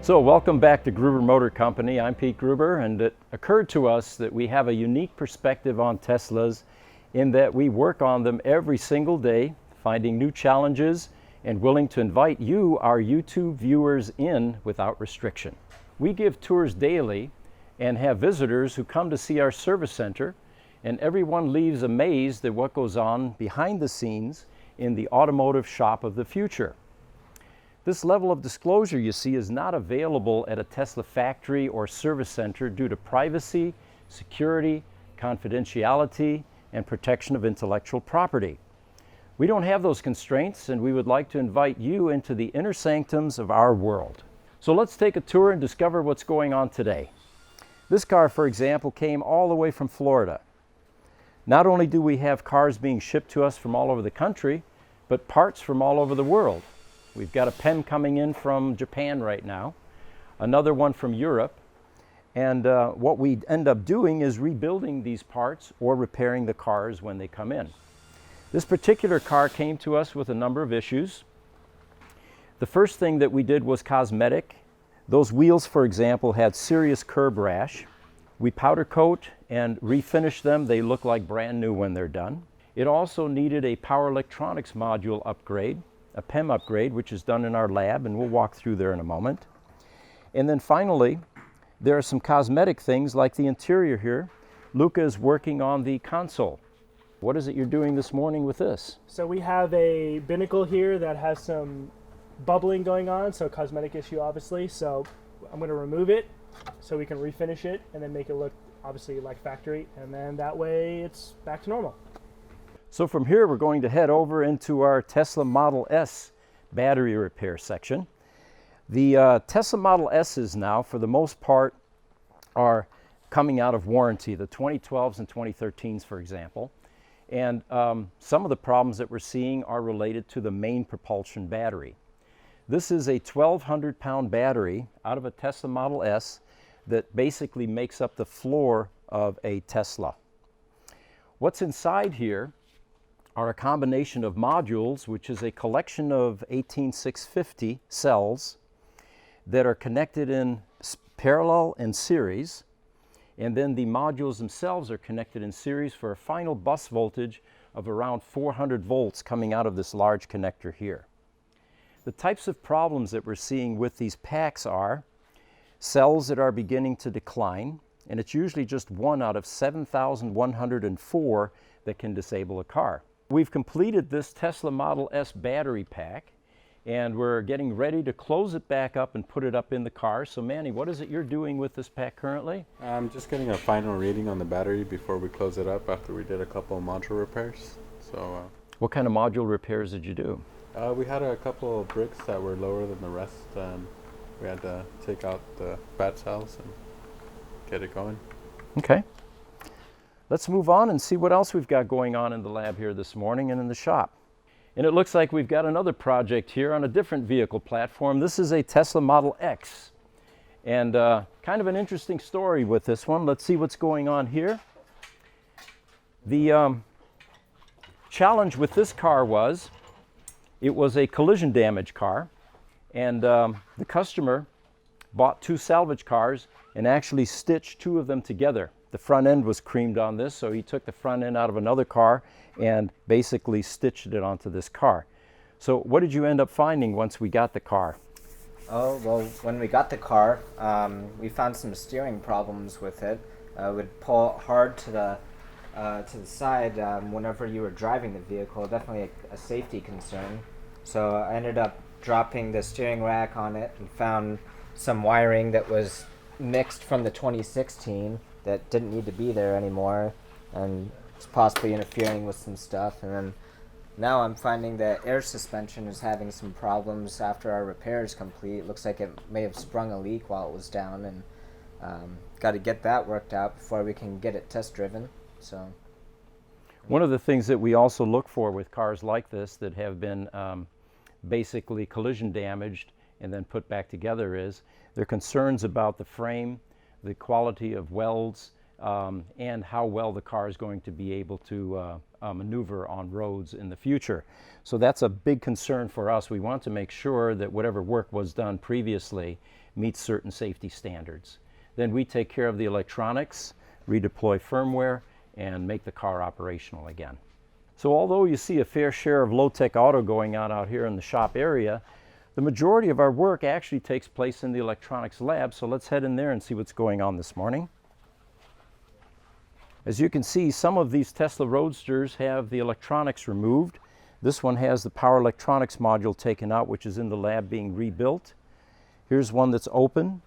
So welcome back to Gruber Motor Company. I'm Pete Gruber, and it occurred to us that we have a unique perspective on Teslas in that we work on them every single day, finding new challenges and willing to invite you, our YouTube viewers, in without restriction. We give tours daily and have visitors who come to see our service center, and everyone leaves amazed at what goes on behind the scenes in the automotive shop of the future. This level of disclosure you see is not available at a Tesla factory or service center due to privacy, security, confidentiality, and protection of intellectual property. We don't have those constraints, and we would like to invite you into the inner sanctums of our world. So let's take a tour and discover what's going on today. This car, for example, came all the way from Florida. Not only do we have cars being shipped to us from all over the country, but parts from all over the world. We've got a pen coming in from Japan right now, another one from Europe, and what we end up doing is rebuilding these parts or repairing the cars when they come in. This particular car came to us with a number of issues. The first thing that we did was cosmetic. Those wheels, for example, had serious curb rash. We powder coat and refinish them. They look like brand new when they're done. It also needed a power electronics module upgrade, a PEM upgrade, which is done in our lab, and we'll walk through there in a moment. And then finally, there are some cosmetic things like the interior here. Luca is working on the console. What is it you're doing this morning with this? So we have a binnacle here that has some bubbling going on, so cosmetic issue obviously. So I'm going to remove it so we can refinish it and then make it look obviously like factory, and then that way it's back to normal. So from here we're going to head over into our Tesla Model S battery repair section. The Tesla Model S's now, for the most part, are coming out of warranty, the 2012s and 2013s, for example. And some of the problems that we're seeing are related to the main propulsion battery. This is a 1,200-pound battery out of a Tesla Model S that basically makes up the floor of a Tesla. What's inside here are a combination of modules, which is a collection of 18650 cells that are connected in parallel and series, and then the modules themselves are connected in series for a final bus voltage of around 400 volts coming out of this large connector here. The types of problems that we're seeing with these packs are cells that are beginning to decline, and it's usually just one out of 7,104 that can disable a car. We've completed this Tesla Model S battery pack, and we're getting ready to close it back up and put it up in the car. So Manny, what is it you're doing with this pack currently? I'm just getting a final reading on the battery before we close it up after we did a couple of module repairs. So, what kind of module repairs did you do? We had a couple of bricks that were lower than the rest, and we had to take out the bad cells and get it going. Okay. Let's move on and see what else we've got going on in the lab here this morning and in the shop. And it looks like we've got another project here on a different vehicle platform. This is a Tesla Model X. And kind of an interesting story with this one. Let's see what's going on here. The challenge with this car was, it was a collision damage car. And the customer bought two salvage cars and actually stitched two of them together. The front end was creamed on this, so he took the front end out of another car and basically stitched it onto this car. So what did you end up finding once we got the car? Oh, well, when we got the car, we found some steering problems with it. It would pull hard to the side whenever you were driving the vehicle, definitely a safety concern. So I ended up dropping the steering rack on it and found some wiring that was mixed from the 2016 that didn't need to be there anymore, and it's possibly interfering with some stuff. And then now I'm finding that air suspension is having some problems after our repair is complete. It looks like it may have sprung a leak while it was down, and got to get that worked out before we can get it test driven. So one of the things that we also look for with cars like this that have been basically collision damaged and then put back together is there are concerns about the frame, the quality of welds, and how well the car is going to be able to maneuver on roads in the future. So that's a big concern for us. We want to make sure that whatever work was done previously meets certain safety standards. Then we take care of the electronics, redeploy firmware, and make the car operational again. So although you see a fair share of low-tech auto going on out here in the shop area, the majority of our work actually takes place in the electronics lab, so let's head in there and see what's going on this morning. As you can see, some of these Tesla Roadsters have the electronics removed. This one has the power electronics module taken out, which is in the lab being rebuilt. Here's one that's open.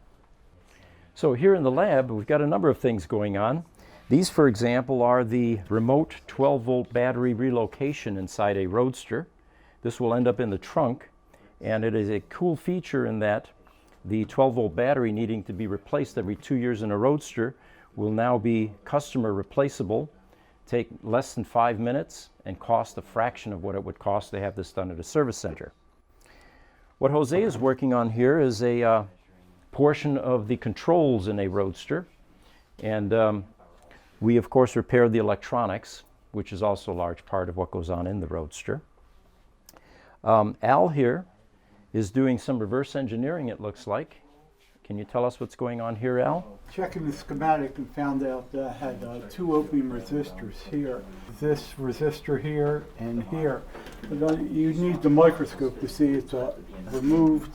So here in the lab, we've got a number of things going on. These, for example, are the remote 12-volt battery relocation inside a Roadster. This will end up in the trunk, and it is a cool feature in that the 12-volt battery needing to be replaced every 2 years in a Roadster will now be customer replaceable, take less than 5 minutes, and cost a fraction of what it would cost to have this done at a service center. What Jose is working on here is a portion of the controls in a Roadster, and we of course repair the electronics, which is also a large part of what goes on in the Roadster. Al here is doing some reverse engineering, it looks like. Can you tell us what's going on here, Al? Checking the schematic and found out that I had 2 opening resistors here. This resistor here and here. But you need the microscope to see it's removed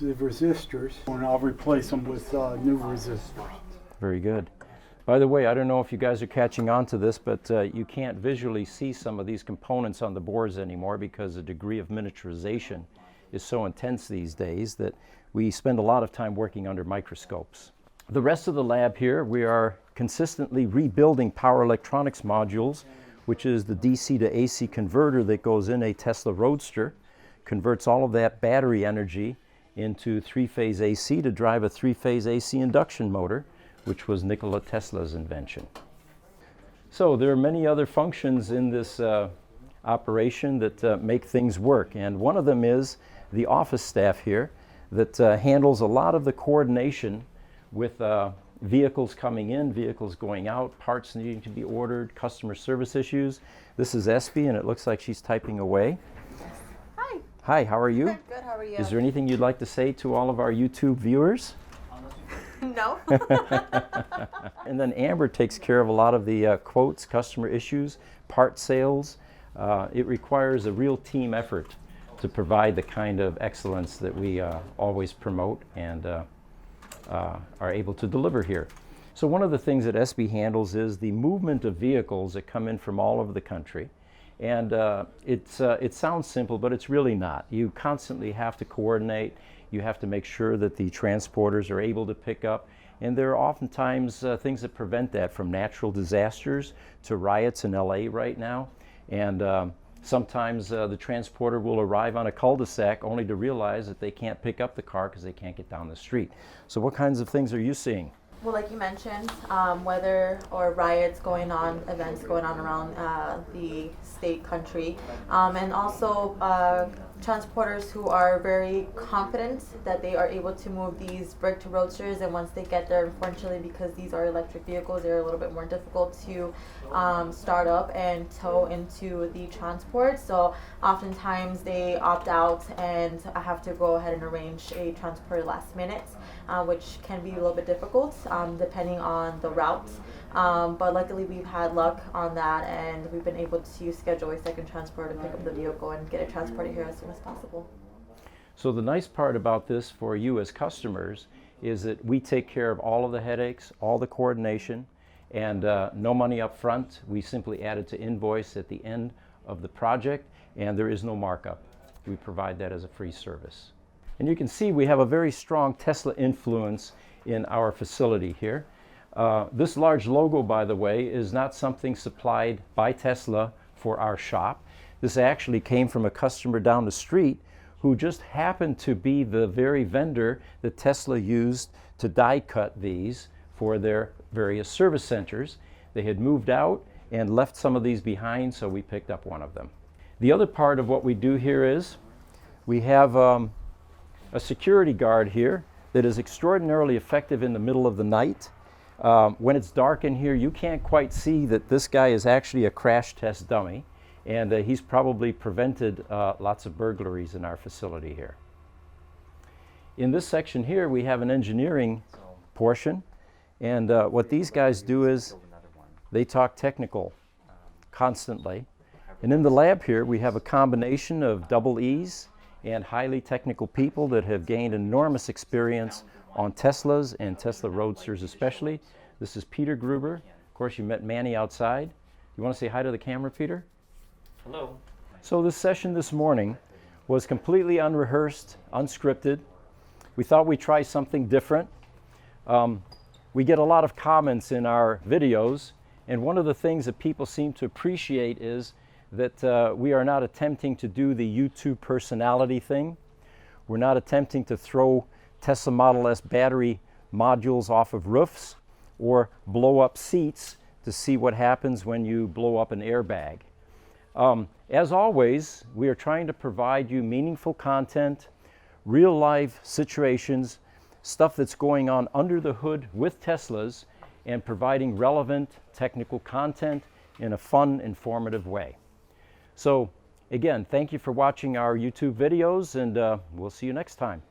the resistors, and I'll replace them with new resistors. Very good. By the way, I don't know if you guys are catching on to this, but you can't visually see some of these components on the boards anymore because the degree of miniaturization is so intense these days that we spend a lot of time working under microscopes. The rest of the lab here, we are consistently rebuilding power electronics modules, which is the DC to AC converter that goes in a Tesla Roadster, converts all of that battery energy into 3-phase AC to drive a 3-phase AC induction motor, which was Nikola Tesla's invention. So there are many other functions in this operation that make things work, and one of them is the office staff here that handles a lot of the coordination with vehicles coming in, vehicles going out, parts needing to be ordered, customer service issues. This is Espy, and it looks like she's typing away. Hi. Hi, how are you? Good, how are you? Is there anything you'd like to say to all of our YouTube viewers? No. And then Amber takes care of a lot of the quotes, customer issues, part sales. It requires a real team effort to provide the kind of excellence that we always promote and are able to deliver here. So one of the things that SB handles is the movement of vehicles that come in from all over the country. And it sounds simple, but it's really not. You constantly have to coordinate. You have to make sure that the transporters are able to pick up. And there are oftentimes things that prevent that, from natural disasters to riots in LA right now. And sometimes the transporter will arrive on a cul-de-sac only to realize that they can't pick up the car because they can't get down the street. So what kinds of things are you seeing? Well, like you mentioned, weather or riots going on, events going on around the state, country, and also transporters who are very confident that they are able to move these brick to Roadsters, and once they get there, unfortunately, because these are electric vehicles, they're a little bit more difficult to start up and tow into the transport. So oftentimes they opt out and have to go ahead and arrange a transport last minute, which can be a little bit difficult depending on the route. But luckily we've had luck on that, and we've been able to schedule a second transport to pick up the vehicle and get it transported here as soon as possible. So the nice part about this for you as customers is that we take care of all of the headaches, all the coordination, and no money up front. We simply add it to invoice at the end of the project, and there is no markup. We provide that as a free service. And you can see we have a very strong Tesla influence in our facility here. This large logo, by the way, is not something supplied by Tesla for our shop. This actually came from a customer down the street who just happened to be the very vendor that Tesla used to die cut these for their various service centers. They had moved out and left some of these behind, so we picked up one of them. The other part of what we do here is we have a security guard here that is extraordinarily effective in the middle of the night. When it's dark in here, you can't quite see that this guy is actually a crash test dummy, and he's probably prevented lots of burglaries in our facility here. In this section here, we have an engineering portion. And what these guys do is they talk technical constantly. And in the lab here, we have a combination of double E's and highly technical people that have gained enormous experience on Teslas and Tesla Roadsters especially. This is Peter Gruber. Of course, you met Manny outside. You want to say hi to the camera, Peter? Hello. So this session this morning was completely unrehearsed, unscripted. We thought we'd try something different. We get a lot of comments in our videos, and one of the things that people seem to appreciate is that we are not attempting to do the YouTube personality thing. We're not attempting to throw Tesla Model S battery modules off of roofs or blow up seats to see what happens when you blow up an airbag. As always, we are trying to provide you meaningful content, real life situations, stuff that's going on under the hood with Teslas, and providing relevant technical content in a fun, informative way. So again, thank you for watching our YouTube videos, and we'll see you next time.